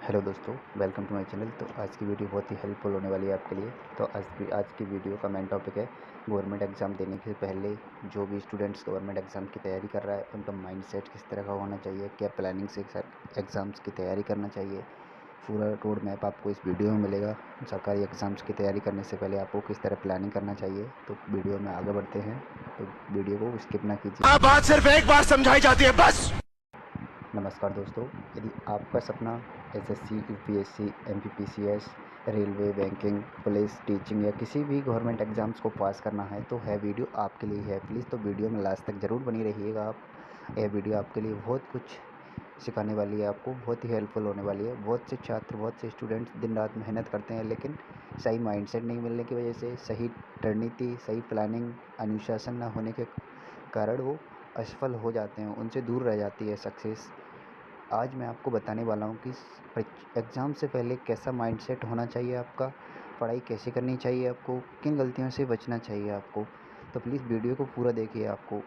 Hello दोस्तों, welcome to my channel. तो आज की वीडियो बहुत ही हेल्पफुल होने वाली है आपके लिए। तो आज की वीडियो का मेन टॉपिक है गवर्नमेंट एग्ज़ाम देने से पहले जो भी स्टूडेंट्स गवर्नमेंट एग्ज़ाम की तैयारी कर रहा है उनका माइंडसेट किस तरह का होना चाहिए, क्या प्लानिंग से एग्ज़ाम्स की तैयारी करना चाहिए। पूरा रोड मैप आपको इस वीडियो में मिलेगा। सरकारी एग्ज़ाम्स की तैयारी करने से पहले आपको किस तरह प्लानिंग करना चाहिए। तो वीडियो में आगे बढ़ते हैं, तो वीडियो को स्किप ना कीजिए। बात सिर्फ एक बार समझाई जाती है बस। नमस्कार दोस्तों, यदि आपका सपना SSC, UPSC, MPPCS, railway, banking, police, teaching या किसी भी गवर्नमेंट एग्ज़ाम्स को पास करना है तो है वीडियो आपके लिए है। प्लीज़ तो वीडियो में लास्ट तक ज़रूर बनी रहिएगा आप। यह वीडियो आपके लिए बहुत कुछ सिखाने वाली है, आपको बहुत ही हेल्पफुल होने वाली है। बहुत से छात्र, बहुत से स्टूडेंट्स दिन रात मेहनत करते हैं, लेकिन सही माइंडसेट नहीं मिलने की वजह से, सही रणनीति, सही प्लानिंग, अनुशासन न होने के कारण वो असफल हो जाते हैं, उनसे दूर रह जाती है सक्सेस। आज मैं आपको बताने वाला हूँ कि एग्ज़ाम से पहले कैसा माइंडसेट होना चाहिए आपका, पढ़ाई कैसे करनी चाहिए आपको, किन गलतियों से बचना चाहिए आपको। तो प्लीज़ वीडियो को पूरा देखिए। आपको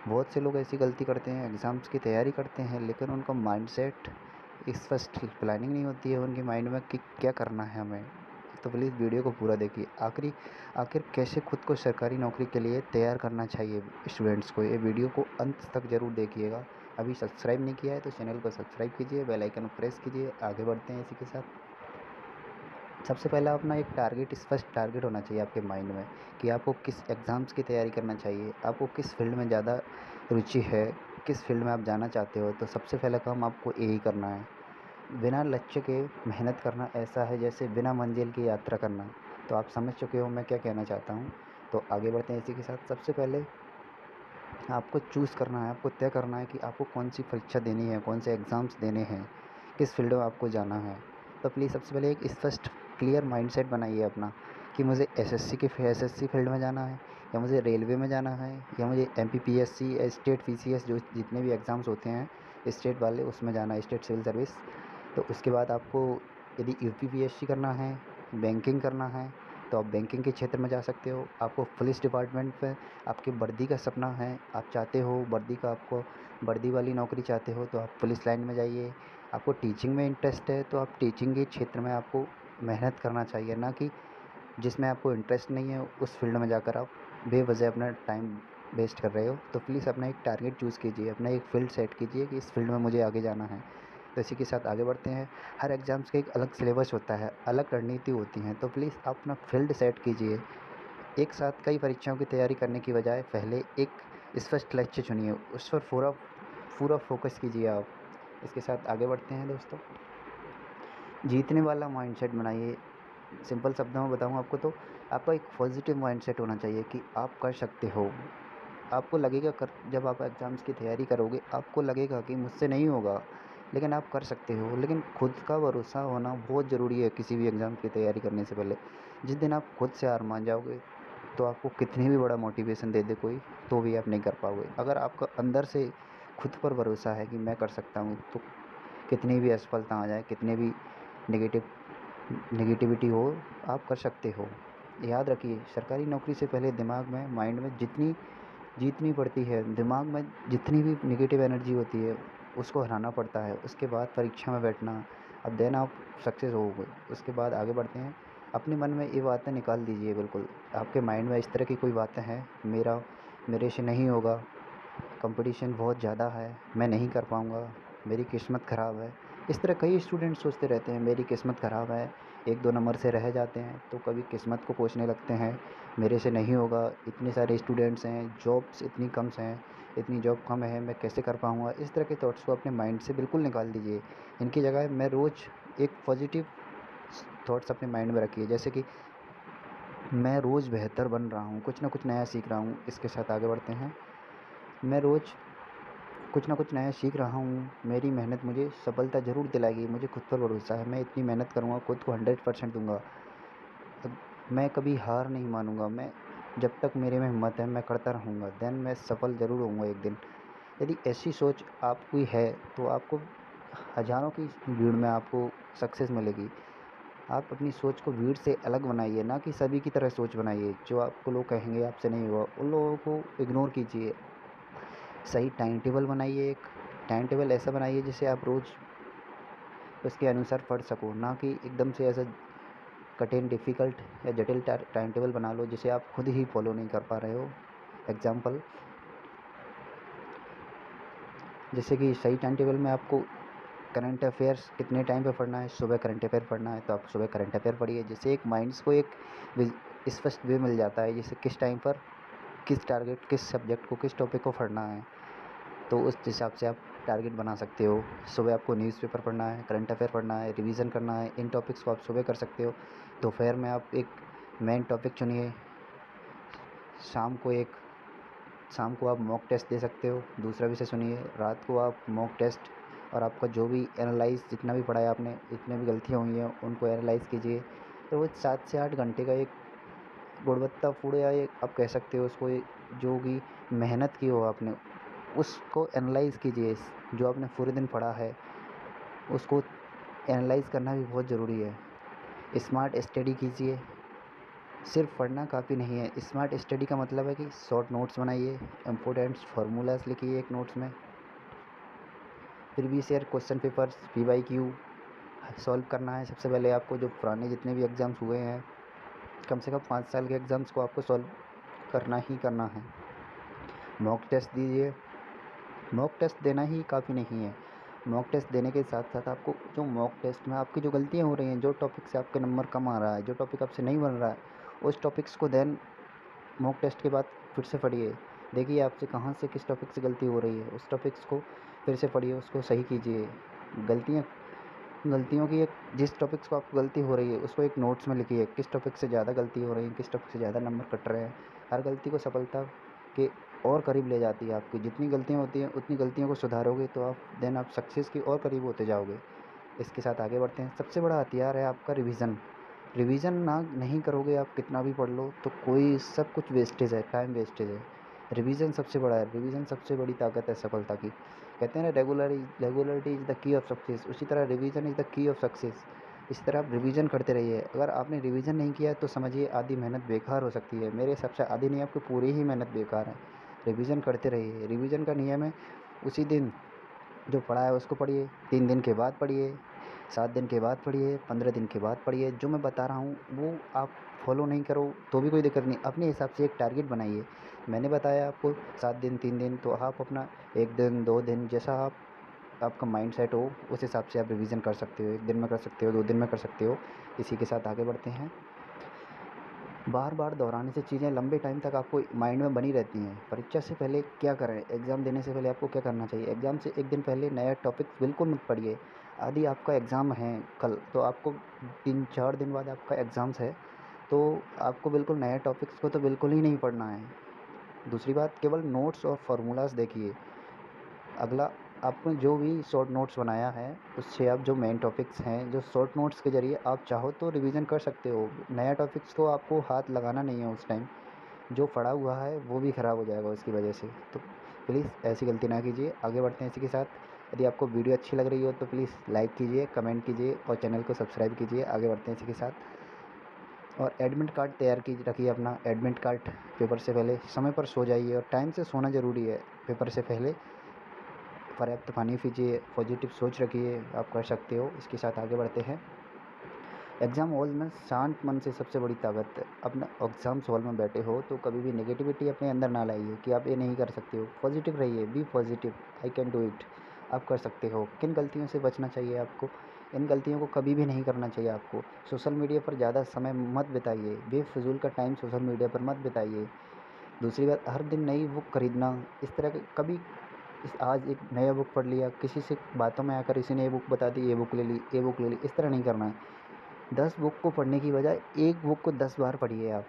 बहुत से लोग ऐसी गलती करते हैं, एग्ज़ाम्स की तैयारी करते हैं लेकिन उनका माइंडसेट स्पष्ट प्लानिंग नहीं होती है उनके माइंड में कि क्या करना है हमें। तो प्लीज़ वीडियो को पूरा देखिए। आखिर कैसे खुद को सरकारी नौकरी के लिए तैयार करना चाहिए स्टूडेंट्स को, ये वीडियो को अंत तक ज़रूर देखिएगा। अभी सब्सक्राइब नहीं किया है तो चैनल को सब्सक्राइब कीजिए, बेल आइकन को प्रेस कीजिए। आगे बढ़ते हैं इसी के साथ। सबसे पहला अपना एक टारगेट, स्पष्ट टारगेट होना चाहिए आपके माइंड में कि आपको किस एग्ज़ाम्स की तैयारी करना चाहिए, आपको किस फील्ड में ज़्यादा रुचि है, किस फील्ड में आप जाना चाहते हो। तो सबसे पहला काम आपको यही करना है। बिना लक्ष्य के मेहनत करना ऐसा है जैसे बिना मंजिल की यात्रा करना। तो आप समझ चुके हो मैं क्या कहना चाहता हूँ। तो आगे बढ़ते हैं इसी के साथ। सबसे पहले आपको चूज़ करना है, आपको तय करना है कि आपको कौन सी परीक्षा देनी है, कौन से एग्ज़ाम्स देने हैं, किस फील्ड में आपको जाना है। तो प्लीज़ सबसे पहले एक स्पष्ट क्लियर माइंडसेट बनाइए अपना कि मुझे एसएससी फील्ड में जाना है, या मुझे रेलवे में जाना है, या मुझे एमपीपीएससी या स्टेट पीसीएस जो जितने भी एग्ज़ाम्स होते हैं स्टेट वाले उसमें जाना है, स्टेट सिविल सर्विस। तो उसके बाद आपको यदि यूपीपीएससी करना है, बैंकिंग करना है तो आप बैंकिंग के क्षेत्र में जा सकते हो। आपको पुलिस डिपार्टमेंट में आपकी वर्दी का सपना है, आप चाहते हो वर्दी का, आपको वर्दी वाली नौकरी चाहते हो तो आप पुलिस लाइन में जाइए। आपको टीचिंग में इंटरेस्ट है तो आप टीचिंग के क्षेत्र में आपको मेहनत करना चाहिए, ना कि जिसमें आपको इंटरेस्ट नहीं है उस फील्ड में जाकर आप बेवजह अपना टाइम वेस्ट कर रहे हो। तो प्लीज़ अपना एक टारगेट चूज़ कीजिए, अपना एक फ़ील्ड सेट कीजिए कि इस फील्ड में मुझे आगे जाना है। तो इसी के साथ आगे बढ़ते हैं। हर एग्ज़ाम्स का एक अलग सिलेबस होता है, अलग रणनीति होती हैं, तो प्लीज़ आप अपना फ़ील्ड सेट कीजिए। एक साथ कई परीक्षाओं की तैयारी करने की बजाय पहले एक स्पष्ट लक्ष्य चुनिए, उस पर पूरा पूरा फोकस कीजिए आप। इसके साथ आगे बढ़ते हैं दोस्तों। जीतने वाला माइंडसेट बनाइए। सिंपल शब्दों में बताऊँ आपको तो आपका एक पॉजिटिव माइंडसेट होना चाहिए कि आप कर सकते हो। आपको लगेगा जब आप एग्ज़ाम्स की तैयारी करोगे आपको लगेगा कि मुझसे नहीं होगा, लेकिन आप कर सकते हो। लेकिन खुद का भरोसा होना बहुत ज़रूरी है किसी भी एग्ज़ाम की तैयारी करने से पहले। जिस दिन आप खुद से हार मान जाओगे तो आपको कितनी भी बड़ा मोटिवेशन दे दे कोई, तो भी आप नहीं कर पाओगे। अगर आपका अंदर से खुद पर भरोसा है कि मैं कर सकता हूँ, तो कितनी भी असफलता आ जाए, कितने भी नेगेटिव नेगेटिविटी हो, आप कर सकते हो। याद रखिए, सरकारी नौकरी से पहले दिमाग में, माइंड में जितनी जीतनी पड़ती है, दिमाग में जितनी भी नेगेटिव एनर्जी होती है उसको हराना पड़ता है। उसके बाद परीक्षा में बैठना, अब देन आप सक्सेस होगे। उसके बाद आगे बढ़ते हैं। अपने मन में ये बातें निकाल दीजिए। बिल्कुल आपके माइंड में इस तरह की कोई बातें हैं, मेरे से नहीं होगा, कंपटीशन बहुत ज़्यादा है, मैं नहीं कर पाऊँगा, मेरी किस्मत ख़राब है। इस तरह कई स्टूडेंट सोचते रहते हैं मेरी किस्मत ख़राब है, 1-2 नंबर से रह जाते हैं तो कभी किस्मत को कोसने लगते हैं, मेरे से नहीं होगा, इतने सारे स्टूडेंट्स हैं, जॉब्स इतनी कम हैं, इतनी जॉब कम है, मैं कैसे कर पाऊँगा। इस तरह के थॉट्स को अपने माइंड से बिल्कुल निकाल दीजिए। इनकी जगह मैं रोज़ एक पॉजिटिव थॉट्स अपने माइंड में रखिए, जैसे कि मैं रोज़ बेहतर बन रहा हूँ, कुछ ना कुछ नया सीख रहा हूँ। इसके साथ आगे बढ़ते हैं। मैं रोज़ कुछ ना कुछ नया सीख रहा हूँ, मेरी मेहनत मुझे सफलता ज़रूर दिलाएगी, मुझे खुद पर भरोसा है, मैं इतनी मेहनत करूँगा, खुद को 100% दूँगा। मैं कभी हार नहीं मानूँगा, मैं जब तक मेरे में हिम्मत है मैं करता रहूँगा, देन मैं सफल ज़रूर होऊँगा एक दिन। यदि ऐसी सोच आपकी है तो आपको हज़ारों की भीड़ में आपको सक्सेस मिलेगी। आप अपनी सोच को भीड़ से अलग बनाइए, ना कि सभी की तरह सोच बनाइए। जो आपको लोग कहेंगे आपसे नहीं हुआ, उन लोगों को इग्नोर कीजिए। सही टाइम टेबल बनाइए, एक टाइम टेबल ऐसा बनाइए जिसे आप रोज़ उसके अनुसार पढ़ सको, ना कि एकदम से ऐसा कठिन डिफ़िकल्ट या जटिल टाइम टेबल बना लो जिसे आप खुद ही फॉलो नहीं कर पा रहे हो। एग्ज़ाम्पल, जैसे कि सही टाइम टेबल में आपको करंट अफेयर्स कितने टाइम पे पढ़ना है, सुबह करंट अफेयर पढ़ना है तो आप सुबह करंट अफेयर पढ़िए, जिससे एक माइंड्स को एक स्पष्ट वे मिल जाता है, जैसे किस टाइम पर किस टारगेट, किस सब्जेक्ट को, किस टॉपिक को पढ़ना है, तो उस हिसाब से आप टारगेट बना सकते हो। सुबह आपको न्यूज़पेपर पढ़ना है, करंट अफेयर पढ़ना है, रिवीजन करना है, इन टॉपिक्स को आप सुबह कर सकते हो। दोपहर में आप एक मेन टॉपिक चुनिए, शाम को आप मॉक टेस्ट दे सकते हो, दूसरा विषय सुनिए, रात को आप मॉक टेस्ट और आपका जो भी एनालाइज़ जितना भी पढ़ा है आपने, जितने भी गलतियाँ हुई हैं उनको एनालाइज़ कीजिए। तो वो 7 से 8 घंटे का एक गुणवत्तापूर्ण, या एक आप कह सकते हो उसको, जो भी मेहनत की हो आपने, उसको एनालाइज़ कीजिए। जो आपने पूरे दिन पढ़ा है उसको एनालाइज़ करना भी बहुत ज़रूरी है। स्मार्ट स्टडी कीजिए, सिर्फ पढ़ना काफ़ी नहीं है। स्मार्ट स्टडी का मतलब है कि शॉर्ट नोट्स बनाइए, इम्पोर्टेंट फार्मूलाज लिखिए एक नोट्स में, previous year question papers PYQ solve करना है। सबसे पहले आपको जो पुराने जितने भी एग्ज़ाम्स हुए हैं, कम से कम 5 साल के एग्ज़ाम्स को आपको सॉल्व करना ही करना है। मॉक टेस्ट दीजिए, मॉक टेस्ट देना ही काफ़ी नहीं है। मॉक टेस्ट देने के साथ साथ आपको जो मॉक टेस्ट में आपकी जो गलतियाँ हो रही हैं, जो टॉपिक से आपके नंबर कम आ रहा है, जो टॉपिक आपसे नहीं बन रहा है, उस टॉपिक्स को देन मॉक टेस्ट के बाद फिर से पढ़िए। देखिए आपसे कहाँ से किस टॉपिक से गलती हो रही है, उस टॉपिक्स को फिर से पढ़िए, उसको सही कीजिए। गलतियों की एक, जिस टॉपिक्स को आपको गलती हो रही है उसको एक नोट्स में लिखिए, किस टॉपिक से ज़्यादा गलती हो रही है, किस टॉपिक से ज़्यादा नंबर कट रहे हैं। हर गलती को सफलता के और करीब ले जाती है आपकी। जितनी गलतियाँ होती हैं उतनी गलतियों को सुधारोगे तो आप सक्सेस के और करीब होते जाओगे। इसके साथ आगे बढ़ते हैं। सबसे बड़ा हथियार है आपका रिवीजन। रिवीजन ना नहीं करोगे आप, कितना भी पढ़ लो तो कोई, सब कुछ वेस्टेज है, टाइम वेस्टेज है। रिवीजन सबसे बड़ा है, रिवीजन सबसे बड़ी ताकत है सफलता की। कहते हैं ना, regularity is the key of success, उसी तरह revision is the key of success. इसी तरह आप रिवीजन करते रहिए। अगर आपने रिवीजन नहीं किया तो समझिए आधी मेहनत बेकार हो सकती है। मेरे हिसाब से आधी नहीं, आपकी पूरी ही मेहनत बेकार है। रिवीजन करते रहिए। रिवीजन का नियम है, उसी दिन जो पढ़ा है उसको पढ़िए, 3 दिन के बाद पढ़िए, 7 दिन के बाद पढ़िए, 15 दिन के बाद पढ़िए। जो मैं बता रहा हूँ वो आप फॉलो नहीं करो तो भी कोई दिक्कत नहीं, अपने हिसाब से एक टारगेट बनाइए। मैंने बताया आपको 7 दिन, 3 दिन, तो आप अपना 1 दिन, 2 दिन, जैसा आपका माइंड सेट हो उस हिसाब से आप रिवीजन कर सकते हो। 1 दिन में कर सकते हो, 2 दिन में कर सकते हो। इसी के साथ आगे बढ़ते हैं। बार बार दोहराने से चीज़ें लंबे टाइम तक आपको माइंड में बनी रहती हैं। परीक्षा से पहले क्या करें, एग्ज़ाम देने से पहले आपको क्या करना चाहिए? एग्ज़ाम से 1 दिन पहले नया टॉपिक बिल्कुल मत पढ़िए। यदि आपका एग्ज़ाम है कल, तो आपको 3-4 दिन बाद आपका एग्ज़ाम्स है, तो आपको बिल्कुल नए टॉपिक्स को तो बिल्कुल ही नहीं पढ़ना है। दूसरी बात, केवल नोट्स और फार्मूलाज़ देखिए। अगला, आपने जो भी शॉर्ट नोट्स बनाया है उससे आप जो मेन टॉपिक्स हैं, जो शॉर्ट नोट्स के ज़रिए आप चाहो तो रिवीजन कर सकते हो। नया टॉपिक्स को आपको हाथ लगाना नहीं है उस टाइम, जो पढ़ा हुआ है वो भी ख़राब हो जाएगा उसकी वजह से। तो प्लीज़ ऐसी गलती ना कीजिए। आगे बढ़ते हैं इसी के साथ। यदि आपको वीडियो अच्छी लग रही हो तो प्लीज़ लाइक कीजिए, कमेंट कीजिए और चैनल को सब्सक्राइब कीजिए। आगे बढ़ते हैं इसी के साथ। और एडमिट कार्ड तैयार की रखिए अपना। एडमिट कार्ड पेपर से पहले समय पर सो जाइए, और टाइम से सोना ज़रूरी है। पेपर से पहले पर्याप्त पानी पीजिए, पॉजिटिव सोच रखिए, आप कर सकते हो। इसके साथ आगे बढ़ते हैं। एग्ज़ाम हॉल में शांत मन से सबसे बड़ी ताकत है। अपना एग्ज़ाम्स हॉल में बैठे हो तो कभी भी नेगेटिविटी अपने अंदर ना लाइए कि आप ये नहीं कर सकते हो। पॉजिटिव रहिए, be positive, I can do it, आप कर सकते हो। किन गलतियों से बचना चाहिए आपको? इन गलतियों को कभी भी नहीं करना चाहिए आपको। सोशल मीडिया पर ज़्यादा समय मत बिताइए, बेफिजूल का टाइम सोशल मीडिया पर मत बिताइए। दूसरी बात, हर दिन नई बुक खरीदना, इस तरह के कभी आज एक नया बुक पढ़ लिया, किसी से बातों में आकर किसी ने ये बुक बता दी, ये बुक ले ली, ये बुक ले ली, इस तरह नहीं करना है। 10 बुक को पढ़ने की बजाय एक बुक को 10 बार पढ़िए आप,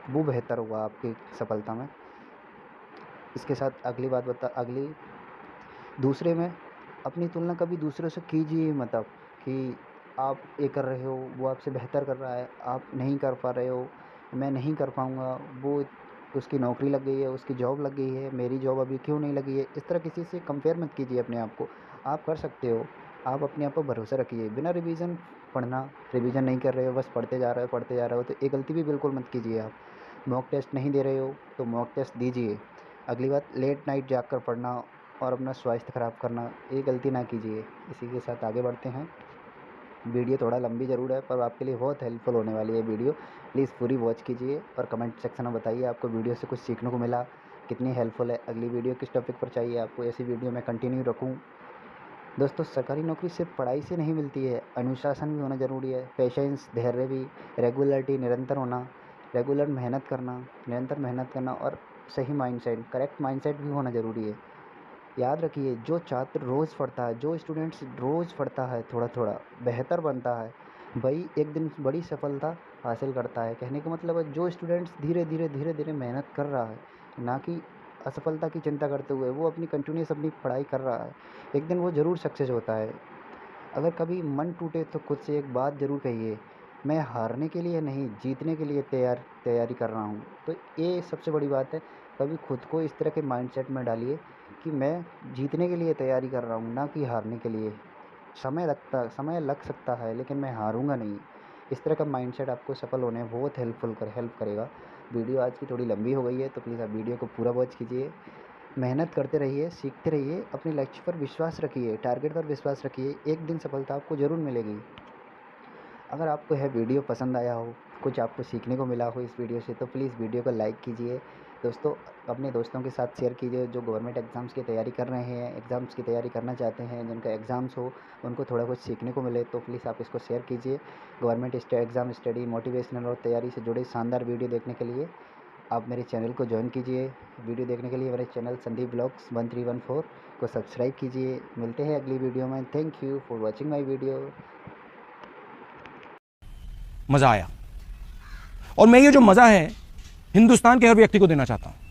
वो बेहतर होगा आपकी सफलता में। इसके साथ अगली, दूसरे में अपनी तुलना कभी दूसरों से कीजिए ही मत आप, कि आप ये कर रहे हो, वो आपसे बेहतर कर रहा है, आप नहीं कर पा रहे हो, मैं नहीं कर पाऊँगा, वो उसकी नौकरी लग गई है, उसकी जॉब लग गई है, मेरी जॉब अभी क्यों नहीं लगी है। इस तरह किसी से कंपेयर मत कीजिए अपने आप को। आप कर सकते हो, आप अपने आप पर भरोसा रखिए। बिना रिवीजन रिवीजन नहीं कर रहे हो, बस पढ़ते जा रहे हो, तो ये गलती भी बिल्कुल मत कीजिए आप। मॉक टेस्ट नहीं दे रहे हो तो मॉक टेस्ट दीजिए। अगली बात, लेट नाइट जाग कर पढ़ना और अपना स्वास्थ्य ख़राब करना, ये गलती ना कीजिए। इसी के साथ आगे बढ़ते हैं। वीडियो थोड़ा लंबी ज़रूर है पर आपके लिए बहुत हेल्पफुल होने वाली है वीडियो। प्लीज़ पूरी वॉच कीजिए और कमेंट सेक्शन में बताइए आपको वीडियो से कुछ सीखने को मिला, कितनी हेल्पफुल है। अगली वीडियो किस टॉपिक पर चाहिए आपको, ऐसी वीडियो मैं कंटिन्यू रखूँ। दोस्तों, सरकारी नौकरी सिर्फ पढ़ाई से नहीं मिलती है, अनुशासन भी होना ज़रूरी है, पेशेंस, धैर्य भी, रेगुलरिटी, निरंतर होना, निरंतर मेहनत करना और सही माइंडसेट, करेक्ट माइंडसेट भी होना ज़रूरी है। याद रखिए, जो छात्र रोज़ पढ़ता है, जो स्टूडेंट्स रोज़ पढ़ता है, थोड़ा थोड़ा बेहतर बनता है, वही एक दिन बड़ी सफलता हासिल करता है। कहने का मतलब है, जो स्टूडेंट्स धीरे धीरे मेहनत कर रहा है, ना कि असफलता की चिंता करते हुए, वो अपनी कंटिन्यूस अपनी पढ़ाई कर रहा है, एक दिन वो ज़रूर सक्सेस होता है। अगर कभी मन टूटे तो खुद से एक बात ज़रूर कहिए, मैं हारने के लिए नहीं, जीतने के लिए तैयारी कर रहा हूँ। तो ये सबसे बड़ी बात है, कभी खुद को इस तरह के माइंडसेट में डालिए कि मैं जीतने के लिए तैयारी कर रहा हूँ, ना कि हारने के लिए। समय लग सकता है, लेकिन मैं हारूँगा नहीं। इस तरह का माइंडसेट आपको सफल होने में बहुत हेल्प करेगा। वीडियो आज की थोड़ी लंबी हो गई है, तो प्लीज़ आप वीडियो को पूरा वॉच कीजिए। मेहनत करते रहिए, सीखते रहिए, अपने लक्ष्य पर विश्वास रखिए, टारगेट पर विश्वास रखिए, एक दिन सफलता आपको ज़रूर मिलेगी। अगर आपको यह वीडियो पसंद आया हो, कुछ आपको सीखने को मिला हो इस वीडियो से, तो प्लीज़ वीडियो को लाइक कीजिए। दोस्तों, अपने दोस्तों के साथ शेयर कीजिए जो गवर्नमेंट एग्ज़ाम्स की तैयारी कर रहे हैं, एग्ज़ाम्स की तैयारी करना चाहते हैं, जिनका एग्ज़ाम्स हो, उनको थोड़ा कुछ सीखने को मिले, तो प्लीज़ आप इसको शेयर कीजिए। गवर्नमेंट एग्ज़ाम स्टडी, मोटिवेशनल और तैयारी से जुड़े शानदार वीडियो देखने के लिए आप मेरे चैनल को ज्वाइन कीजिए। वीडियो देखने के लिए मेरे चैनल संदीप ब्लॉग्स 1314 को सब्सक्राइब कीजिए। मिलते हैं अगली वीडियो में। Thank you for watching my video. मजा आया और मैं ये जो मजा है हिंदुस्तान के हर व्यक्ति को देना चाहता हूं।